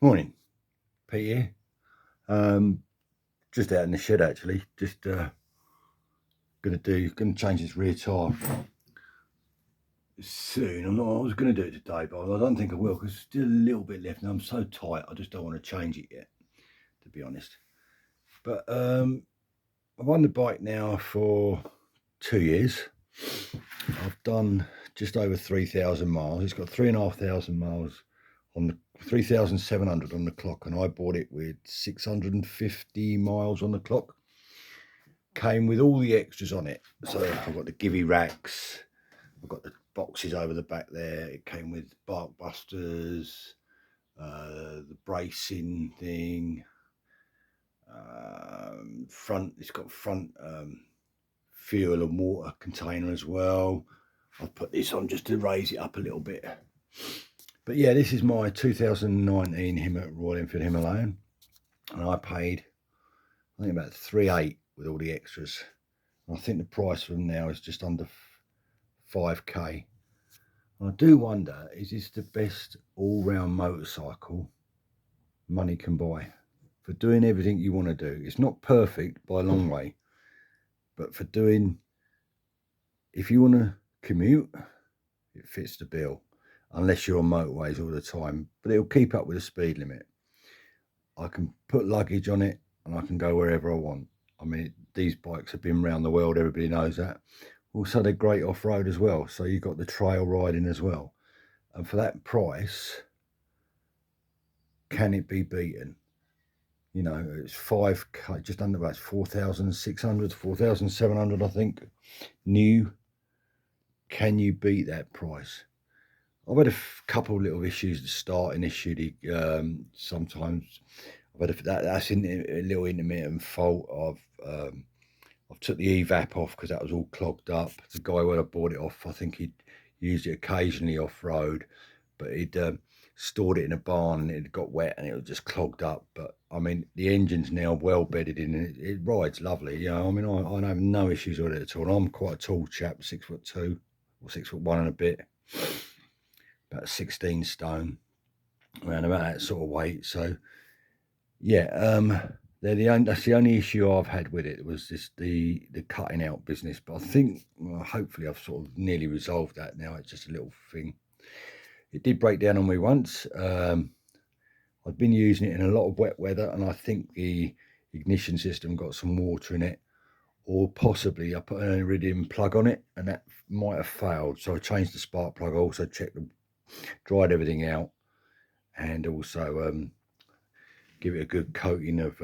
Morning, Pete here. Just out in the shed actually. Just gonna change this rear tire soon. I was gonna do it today, but I don't think I will because there's still a little bit left, and I'm so tight. I just don't want to change it yet, to be honest. But I've owned the bike now for 2 years. I've done just over 3,000 miles. It's got 3,500 miles on the 3,700 on the clock, and I bought it with 650 miles on the clock. Came with all the extras on it. So I've got the givey racks, I've got the boxes over the back there. It came with bark busters, the bracing thing, front. It's got front fuel and water container as well. I've put this on just to raise it up a little bit. But yeah, this is my 2019 Royal Enfield Himalayan, and I paid, I think, about 3.8 with all the extras. And I think the price for them now is just under 5k. And I do wonder, is this the best all-round motorcycle money can buy for doing everything you want to do? It's not perfect by a long way, but for doing, if you want to commute, it fits the bill. Unless you're on motorways all the time, but it'll keep up with the speed limit. I can put luggage on it and I can go wherever I want. I mean, these bikes have been around the world, everybody knows that. Also, they're great off-road as well, so you've got the trail riding as well. And for that price, can it be beaten? You know, it's 5k, just under, about 4,600, 4,700, I think, new. Can you beat that price? I've had a couple of little issues to start initially. Sometimes I've had that's a little intermittent fault. I've took the evap off because that was all clogged up. The guy when I bought it off, I think he'd used it occasionally off road, but he'd stored it in a barn and it got wet and it was just clogged up. But I mean, the engine's now well bedded in and it rides lovely. You know, I mean, I have no issues with it at all. I'm quite a tall chap, 6'2" or 6'1" and a bit. About 16 stone, around about that sort of weight. So yeah, that's the only issue I've had with it, was this the cutting out business. But I think, well, hopefully I've sort of nearly resolved that now. It's just a little thing. It did break down on me once. I've been using it in a lot of wet weather, and I think the ignition system got some water in it, or possibly I put an iridium plug on it and that might have failed. So I changed the spark plug. I also dried everything out, and also give it a good coating of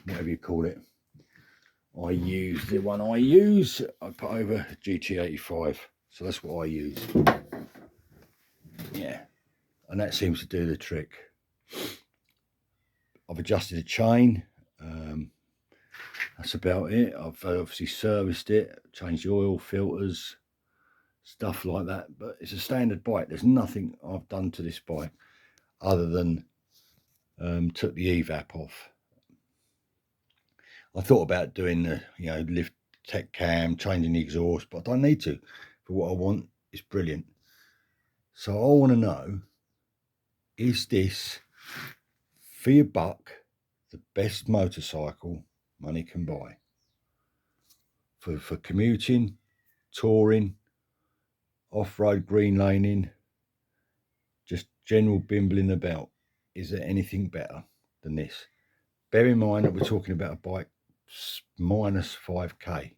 whatever you call it. The one I use, I put over GT85, so that's what I use. Yeah, and that seems to do the trick. I've adjusted the chain. That's about it. I've obviously serviced it, changed the oil filters, stuff like that. But it's a standard bike. There's nothing I've done to this bike other than took the evap off. I thought about doing the, lift tech cam, changing the exhaust, but I don't need to. For what I want, it's brilliant. So I want to know, is this, for your buck, the best motorcycle money can buy? For commuting, touring, off-road green laning, just general bimbling about. Is there anything better than this? Bear in mind that we're talking about a bike minus 5k.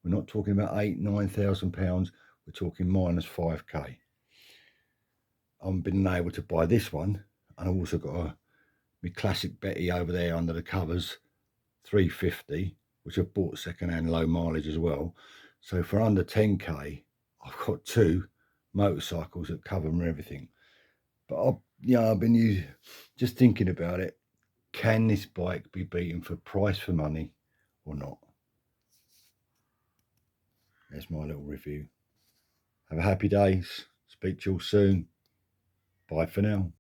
We're not talking about £8,000-9,000. We're talking minus 5k. I've been able to buy this one, and I've also got my classic Betty over there under the covers, 350, which I've bought second-hand, low mileage as well. So for under 10k, I've got two motorcycles that cover everything. But I've been just thinking about it. Can this bike be beaten for price for money or not? That's my little review. Have a happy day. Speak to you all soon. Bye for now.